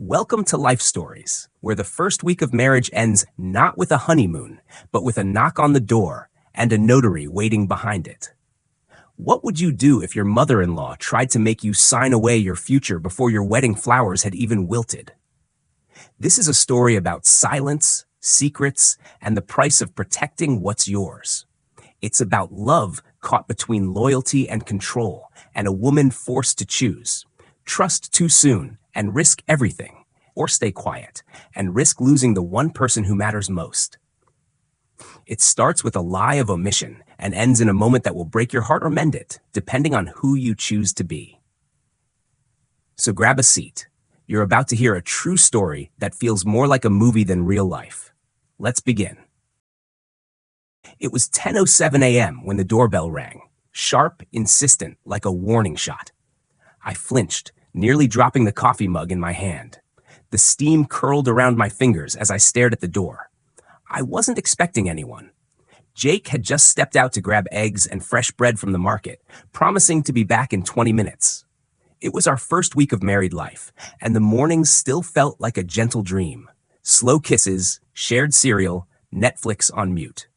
Welcome to Life Stories, where the first week of marriage ends not with a honeymoon, but with a knock on the door and a notary waiting behind it. What would you do if your mother-in-law tried to make you sign away your future before your wedding flowers had even wilted? This is a story about silence, secrets, and the price of protecting what's yours. It's about love caught between loyalty and control, and a woman forced to choose. Trust too soon and risk everything, or stay quiet and risk losing the one person who matters most. It starts with a lie of omission and ends in a moment that will break your heart or mend it, depending on who you choose to be. So grab a seat. You're about to hear a true story that feels more like a movie than real life. Let's begin. It was 10:07 a.m. when the doorbell rang, sharp, insistent, like a warning shot. I flinched, nearly dropping the coffee mug in my hand. The steam curled around my fingers as I stared at the door. I wasn't expecting anyone. Jake had just stepped out to grab eggs and fresh bread from the market, promising to be back in 20 minutes. It was our first week of married life, and the mornings still felt like a gentle dream. Slow kisses, shared cereal, Netflix on mute.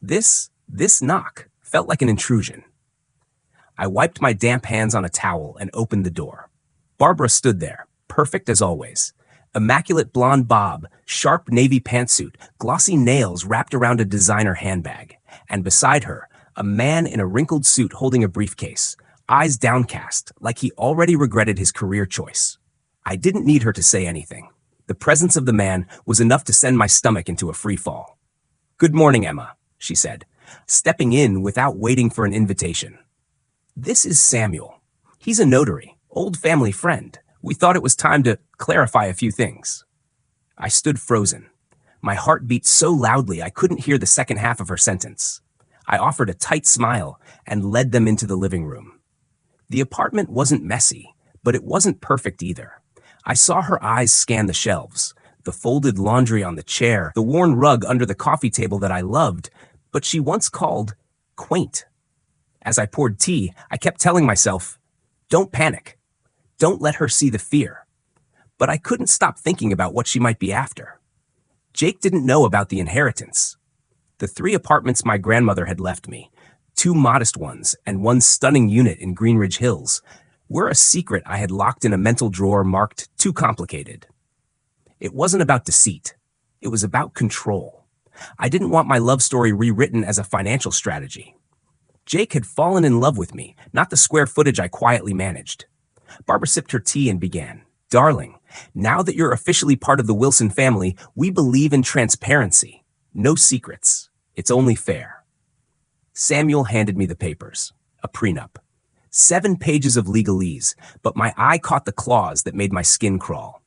This knock felt like an intrusion. I wiped my damp hands on a towel and opened the door. Barbara stood there, perfect as always. Immaculate blonde bob, sharp navy pantsuit, glossy nails wrapped around a designer handbag. And beside her, a man in a wrinkled suit holding a briefcase, eyes downcast, like he already regretted his career choice. I didn't need her to say anything. The presence of the man was enough to send my stomach into a free fall. "Good morning, Emma," she said, stepping in without waiting for an invitation. "This is Samuel. He's a notary, old family friend. We thought it was time to clarify a few things." I stood frozen. My heart beat so loudly I couldn't hear the second half of her sentence. I offered a tight smile and led them into the living room. The apartment wasn't messy, but it wasn't perfect either. I saw her eyes scan the shelves, the folded laundry on the chair, the worn rug under the coffee table that I loved, but she once called quaint. As I poured tea, I kept telling myself, don't panic. Don't let her see the fear. But I couldn't stop thinking about what she might be after. Jake didn't know about the inheritance. The 3 apartments my grandmother had left me, 2 modest ones and 1 stunning unit in Greenridge Hills, were a secret I had locked in a mental drawer marked too complicated. It wasn't about deceit. It was about control. I didn't want my love story rewritten as a financial strategy. Jake had fallen in love with me, not the square footage I quietly managed. Barbara sipped her tea and began, "Darling, now that you're officially part of the Wilson family, we believe in transparency. No secrets. It's only fair." Samuel handed me the papers. A prenup. 7 pages of legalese, but my eye caught the clause that made my skin crawl.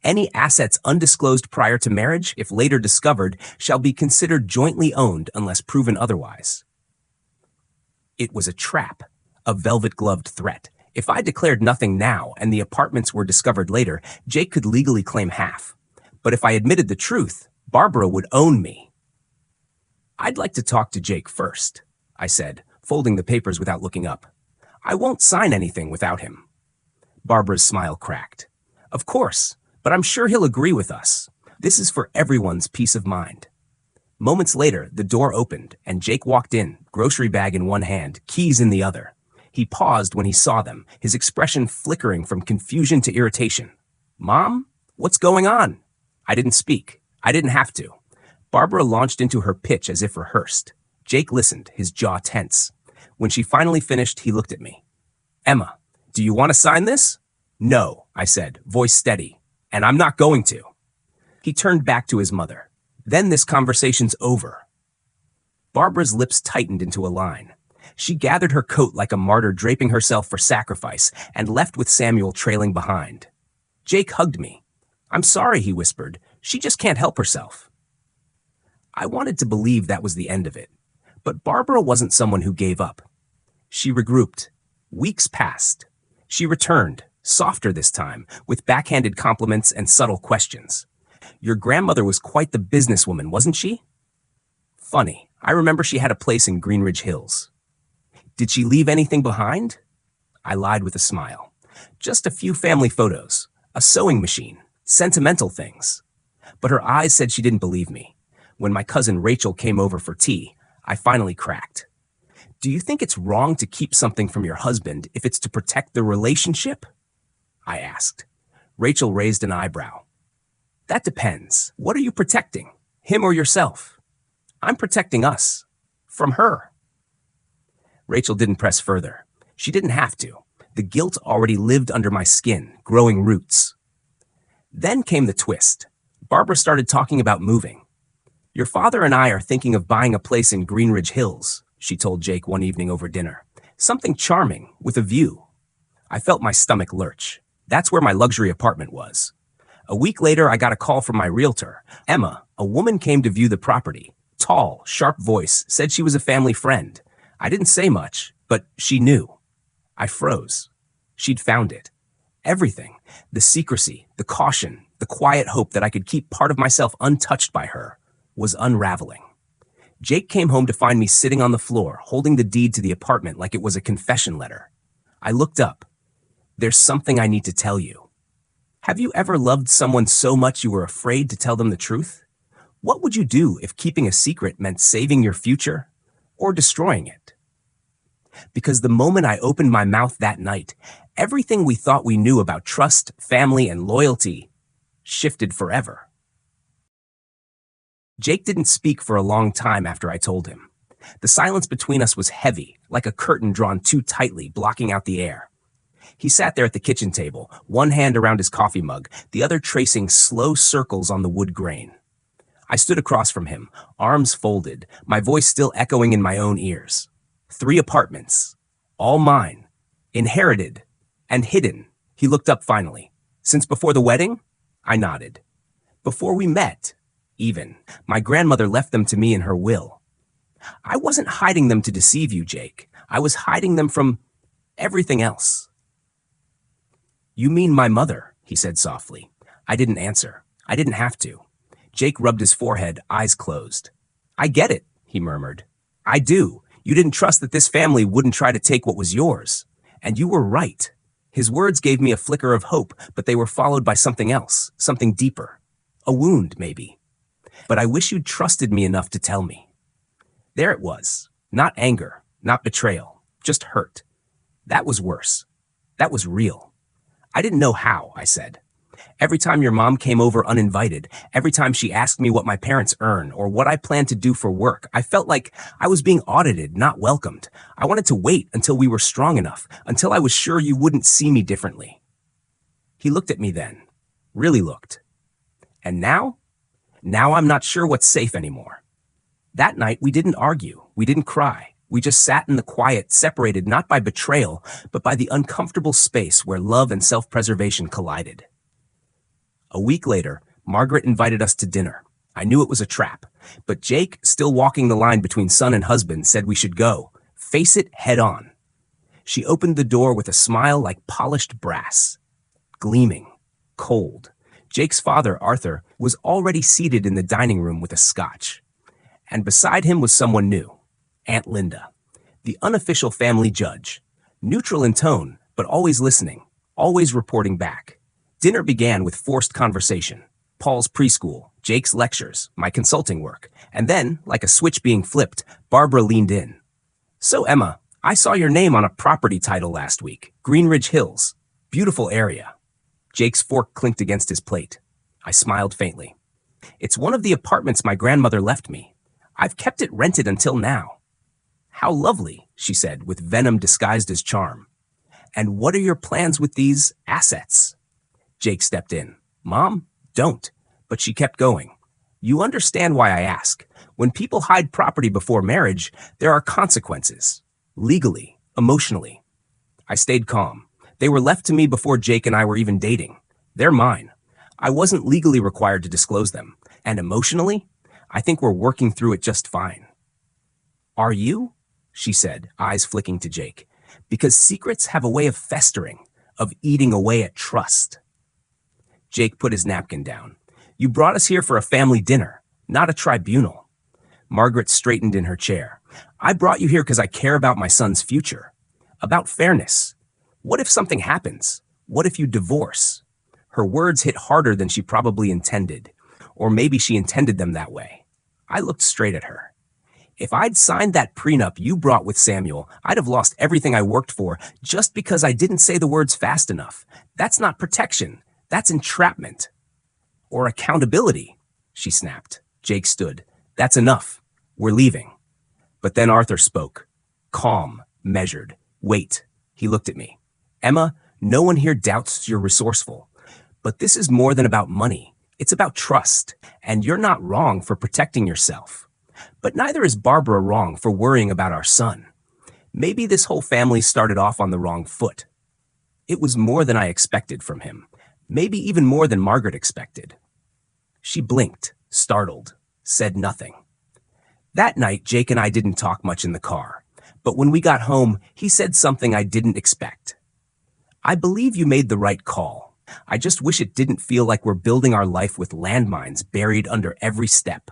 Any assets undisclosed prior to marriage, if later discovered, shall be considered jointly owned unless proven otherwise. It was a trap, a velvet-gloved threat. If I declared nothing now and the apartments were discovered later, Jake could legally claim half. But if I admitted the truth, Barbara would own me. "I'd like to talk to Jake first," I said, folding the papers without looking up. "I won't sign anything without him." Barbara's smile cracked. "Of course, but I'm sure he'll agree with us. This is for everyone's peace of mind." Moments later, the door opened, and Jake walked in, grocery bag in one hand, keys in the other. He paused when he saw them, his expression flickering from confusion to irritation. "Mom, what's going on?" I didn't speak. I didn't have to. Barbara launched into her pitch as if rehearsed. Jake listened, his jaw tense. When she finally finished, he looked at me. "Emma, do you want to sign this?" "No," I said, voice steady. "And I'm not going to." He turned back to his mother. "Then this conversation's over." Barbara's lips tightened into a line. She gathered her coat like a martyr draping herself for sacrifice and left with Samuel trailing behind. Jake hugged me. "I'm sorry," he whispered. "She just can't help herself." I wanted to believe that was the end of it. But Barbara wasn't someone who gave up. She regrouped. Weeks passed. She returned, softer this time, with backhanded compliments and subtle questions. "Your grandmother was quite the businesswoman, wasn't she?" "Funny, I remember she had a place in Greenridge Hills." "Did she leave anything behind?" I lied with a smile. "Just a few family photos, a sewing machine, sentimental things. But her eyes said she didn't believe me. When my cousin Rachel came over for tea, I finally cracked. Do you think it's wrong to keep something from your husband if it's to protect the relationship? I asked. Rachel raised an eyebrow. That depends. What are you protecting? Him or yourself? I'm protecting us. From her. Rachel didn't press further. She didn't have to. The guilt already lived under my skin, growing roots. Then came the twist. Barbara started talking about moving. Your father and I are thinking of buying a place in Greenridge Hills, she told Jake one evening over dinner. Something charming, with a view. I felt my stomach lurch. That's where my luxury apartment was. A week later, I got a call from my realtor. Emma, a woman came to view the property. Tall, sharp voice, said she was a family friend. I didn't say much, but she knew. I froze. She'd found it. Everything. The secrecy, the caution, the quiet hope that I could keep part of myself untouched by her was unraveling. Jake came home to find me sitting on the floor, holding the deed to the apartment like it was a confession letter. I looked up. There's something I need to tell you. Have you ever loved someone so much you were afraid to tell them the truth? What would you do if keeping a secret meant saving your future or destroying it? Because the moment I opened my mouth that night, everything we thought we knew about trust, family, and loyalty shifted forever. Jake didn't speak for a long time after I told him. The silence between us was heavy, like a curtain drawn too tightly, blocking out the air. He sat there at the kitchen table, one hand around his coffee mug, the other tracing slow circles on the wood grain. I stood across from him, arms folded, my voice still echoing in my own ears. 3 apartments, all mine, inherited, and hidden. He looked up finally. Since before the wedding? I nodded. Before we met, even. My grandmother left them to me in her will. I wasn't hiding them to deceive you, Jake. I was hiding them from everything else. You mean my mother, he said softly. I didn't answer. I didn't have to. Jake rubbed his forehead, eyes closed. I get it, he murmured. I do. You didn't trust that this family wouldn't try to take what was yours. And you were right. His words gave me a flicker of hope, but they were followed by something else, something deeper. A wound, maybe. But I wish you'd trusted me enough to tell me. There it was. Not anger, not betrayal, just hurt. That was worse. That was real. I didn't know how, I said. Every time your mom came over uninvited, every time she asked me what my parents earn or what I planned to do for work, I felt like I was being audited, not welcomed. I wanted to wait until we were strong enough, until I was sure you wouldn't see me differently. He looked at me then, really looked. And now? Now I'm not sure what's safe anymore. That night, we didn't argue. We didn't cry. We just sat in the quiet, separated not by betrayal, but by the uncomfortable space where love and self-preservation collided. A week later, Margaret invited us to dinner. I knew it was a trap, but Jake, still walking the line between son and husband, said we should go. Face it head on. She opened the door with a smile like polished brass. Gleaming. Cold. Jake's father, Arthur, was already seated in the dining room with a scotch. And beside him was someone new. Aunt Linda, the unofficial family judge. Neutral in tone, but always listening, always reporting back. Dinner began with forced conversation. Paul's preschool, Jake's lectures, my consulting work. And then, like a switch being flipped, Barbara leaned in. So, Emma, I saw your name on a property title last week. Greenridge Hills. Beautiful area. Jake's fork clinked against his plate. I smiled faintly. It's one of the apartments my grandmother left me. I've kept it rented until now. How lovely, she said, with venom disguised as charm. And what are your plans with these assets? Jake stepped in. Mom, don't. But she kept going. You understand why I ask. When people hide property before marriage, there are consequences. Legally, emotionally. I stayed calm. They were left to me before Jake and I were even dating. They're mine. I wasn't legally required to disclose them. And emotionally, I think we're working through it just fine. Are you? She said, eyes flicking to Jake. Because secrets have a way of festering, of eating away at trust. Jake put his napkin down. You brought us here for a family dinner, not a tribunal. Margaret straightened in her chair. I brought you here because I care about my son's future. About fairness. What if something happens? What if you divorce? Her words hit harder than she probably intended, or maybe she intended them that way. I looked straight at her. If I'd signed that prenup you brought with Samuel, I'd have lost everything I worked for just because I didn't say the words fast enough. That's not protection. That's entrapment. Or accountability, she snapped. Jake stood. That's enough. We're leaving. But then Arthur spoke. Calm, measured. Wait. He looked at me. Emma, no one here doubts you're resourceful. But this is more than about money. It's about trust. And you're not wrong for protecting yourself. But neither is Barbara wrong for worrying about our son. Maybe this whole family started off on the wrong foot. It was more than I expected from him. Maybe even more than Margaret expected. She blinked, startled, said nothing. That night, Jake and I didn't talk much in the car. But when we got home, he said something I didn't expect. I believe you made the right call. I just wish it didn't feel like we're building our life with landmines buried under every step.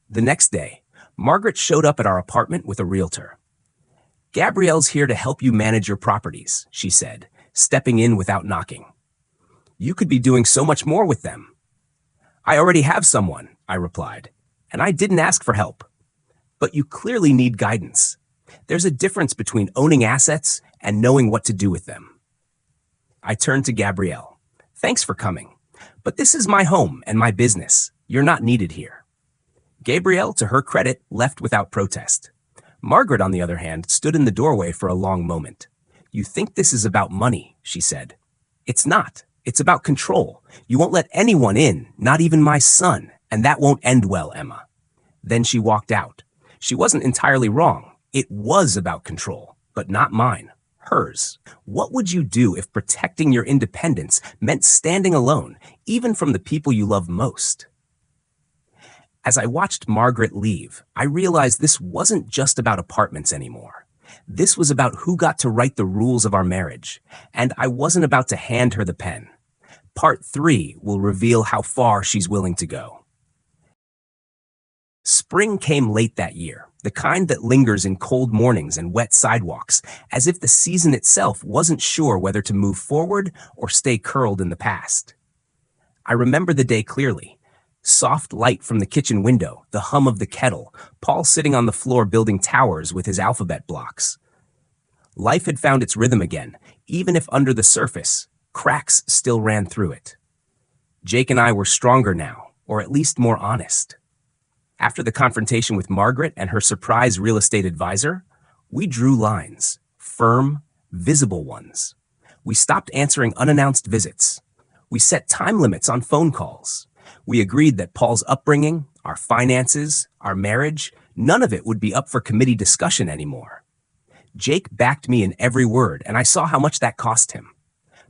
The next day, Margaret showed up at our apartment with a realtor. Gabrielle's here to help you manage your properties, she said, stepping in without knocking. You could be doing so much more with them. I already have someone, I replied, and I didn't ask for help. But you clearly need guidance. There's a difference between owning assets and knowing what to do with them. I turned to Gabrielle. Thanks for coming, but this is my home and my business. You're not needed here. Gabrielle, to her credit, left without protest. Margaret, on the other hand, stood in the doorway for a long moment. You think this is about money, she said. It's not. It's about control. You won't let anyone in, not even my son, and that won't end well, Emma. Then she walked out. She wasn't entirely wrong. It was about control, but not mine, hers. What would you do if protecting your independence meant standing alone, even from the people you love most? As I watched Margaret leave, I realized this wasn't just about apartments anymore. This was about who got to write the rules of our marriage, and I wasn't about to hand her the pen. Part 3 will reveal how far she's willing to go. Spring came late that year, the kind that lingers in cold mornings and wet sidewalks, as if the season itself wasn't sure whether to move forward or stay curled in the past. I remember the day clearly. Soft light from the kitchen window, the hum of the kettle, Paul sitting on the floor building towers with his alphabet blocks. Life had found its rhythm again, even if under the surface, cracks still ran through it. Jake and I were stronger now, or at least more honest. After the confrontation with Margaret and her surprise real estate advisor, we drew lines, firm, visible ones. We stopped answering unannounced visits. We set time limits on phone calls. We agreed that Paul's upbringing, our finances, our marriage, none of it would be up for committee discussion anymore. Jake backed me in every word, and I saw how much that cost him.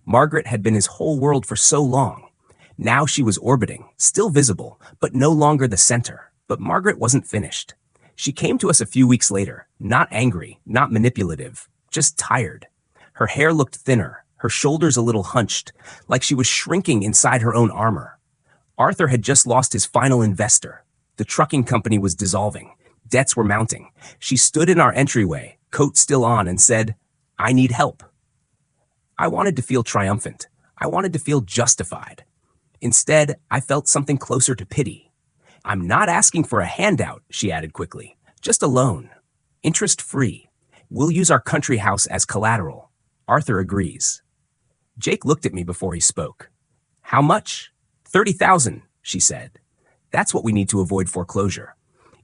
Margaret had been his whole world for so long. Now she was orbiting, still visible, but no longer the center. But Margaret wasn't finished. She came to us a few weeks later, not angry, not manipulative, just tired. Her hair looked thinner, her shoulders a little hunched, like she was shrinking inside her own armor. Arthur had just lost his final investor. The trucking company was dissolving. Debts were mounting. She stood in our entryway, coat still on, and said, "I need help." I wanted to feel triumphant. I wanted to feel justified. Instead, I felt something closer to pity. "I'm not asking for a handout," she added quickly. "Just a loan. Interest-free. We'll use our country house as collateral. Arthur agrees." Jake looked at me before he spoke. "How much?" 30,000, she said. "That's what we need to avoid foreclosure.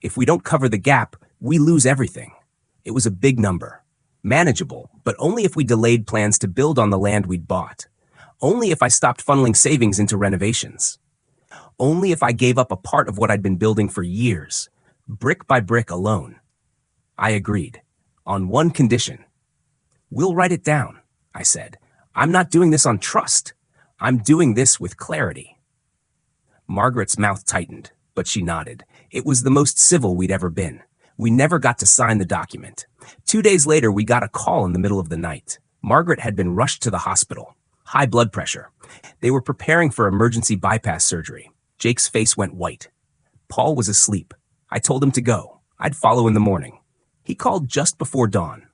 If we don't cover the gap, we lose everything." It was a big number. Manageable, but only if we delayed plans to build on the land we'd bought. Only if I stopped funneling savings into renovations. Only if I gave up a part of what I'd been building for years, brick by brick alone. I agreed, on one condition. "We'll write it down," I said. "I'm not doing this on trust. I'm doing this with clarity." Margaret's mouth tightened, but she nodded. It was the most civil we'd ever been. We never got to sign the document. 2 days later, we got a call in the middle of the night. Margaret had been rushed to the hospital. High blood pressure. They were preparing for emergency bypass surgery. Jake's face went white. Paul was asleep. I told him to go. I'd follow in the morning. He called just before dawn.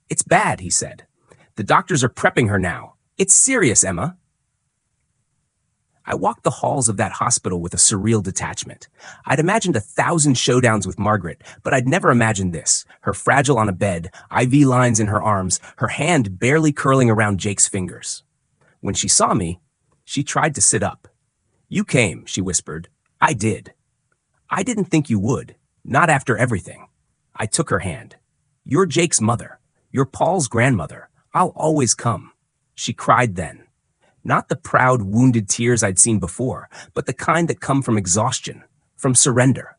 "It's bad," he said. "The doctors are prepping her now. It's serious, Emma. I walked the halls of that hospital with a surreal detachment. I'd imagined 1,000 showdowns with Margaret, but I'd never imagined this. Her fragile on a bed, IV lines in her arms, her hand barely curling around Jake's fingers. When she saw me, she tried to sit up. You came, she whispered. I did. I didn't think you would. Not after everything. I took her hand. You're Jake's mother. You're Paul's grandmother. I'll always come. She cried then. Not the proud, wounded tears I'd seen before, but the kind that come from exhaustion, from surrender.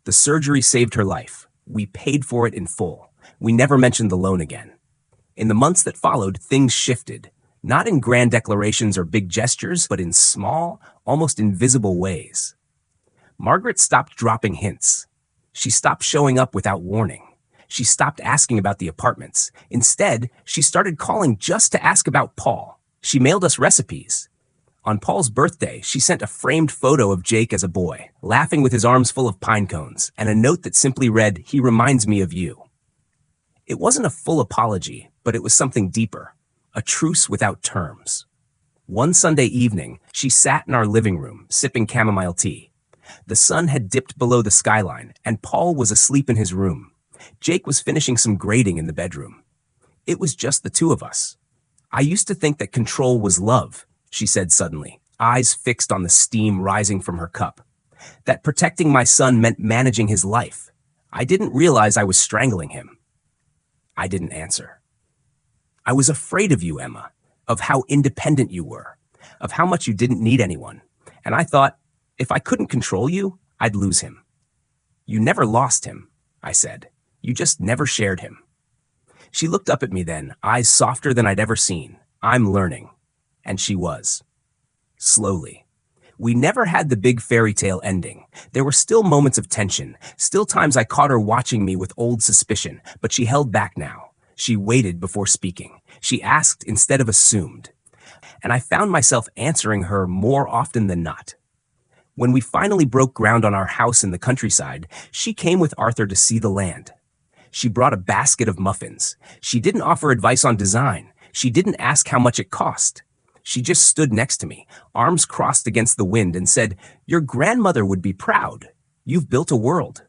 The surgery saved her life. We paid for it in full. We never mentioned the loan again. In the months that followed, things shifted. Not in grand declarations or big gestures, but in small, almost invisible ways. Margaret stopped dropping hints. She stopped showing up without warning. She stopped asking about the apartments. Instead, she started calling just to ask about Paul. She mailed us recipes. On Paul's birthday, she sent a framed photo of Jake as a boy, laughing with his arms full of pine cones, and a note that simply read, "He reminds me of you." It wasn't a full apology, but it was something deeper, a truce without terms. One Sunday evening, she sat in our living room, sipping chamomile tea. The sun had dipped below the skyline, and Paul was asleep in his room. Jake was finishing some grading in the bedroom. It was just the two of us. I used to think that control was love, she said suddenly, eyes fixed on the steam rising from her cup. That protecting my son meant managing his life. I didn't realize I was strangling him. I didn't answer. I was afraid of you, Emma, of how independent you were, of how much you didn't need anyone. And I thought, if I couldn't control you, I'd lose him. You never lost him, I said. You just never shared him. She looked up at me then, eyes softer than I'd ever seen. I'm learning. And she was. Slowly. We never had the big fairy tale ending. There were still moments of tension, still times I caught her watching me with old suspicion, but she held back now. She waited before speaking. She asked instead of assumed. And I found myself answering her more often than not. When we finally broke ground on our house in the countryside, she came with Arthur to see the land. She brought a basket of muffins. She didn't offer advice on design. She didn't ask how much it cost. She just stood next to me, arms crossed against the wind, and said, "Your grandmother would be proud. You've built a world."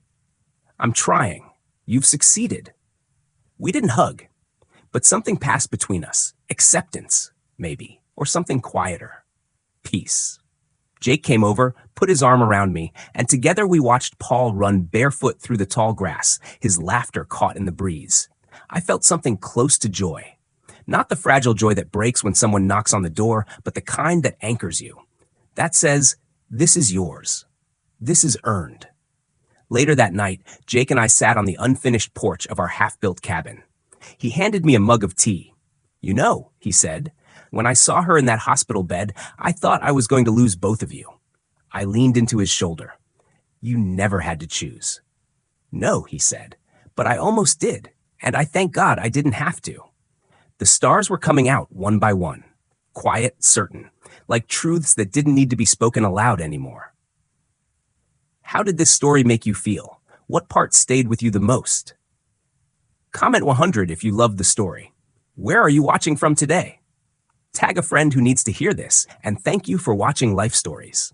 "I'm trying. You've succeeded." We didn't hug, but something passed between us. Acceptance, maybe, or something quieter. Peace. Jake came over, put his arm around me, and together we watched Paul run barefoot through the tall grass, his laughter caught in the breeze. I felt something close to joy. Not the fragile joy that breaks when someone knocks on the door, but the kind that anchors you. That says, this is yours. This is earned. Later that night, Jake and I sat on the unfinished porch of our half-built cabin. He handed me a mug of tea. "You know," he said, "when I saw her in that hospital bed, I thought I was going to lose both of you." I leaned into his shoulder. "You never had to choose." "No," he said, "but I almost did, and I thank God I didn't have to." The stars were coming out one by one, quiet, certain, like truths that didn't need to be spoken aloud anymore. How did this story make you feel? What part stayed with you the most? Comment 100 if you loved the story. Where are you watching from today? Tag a friend who needs to hear this, and thank you for watching Life Stories.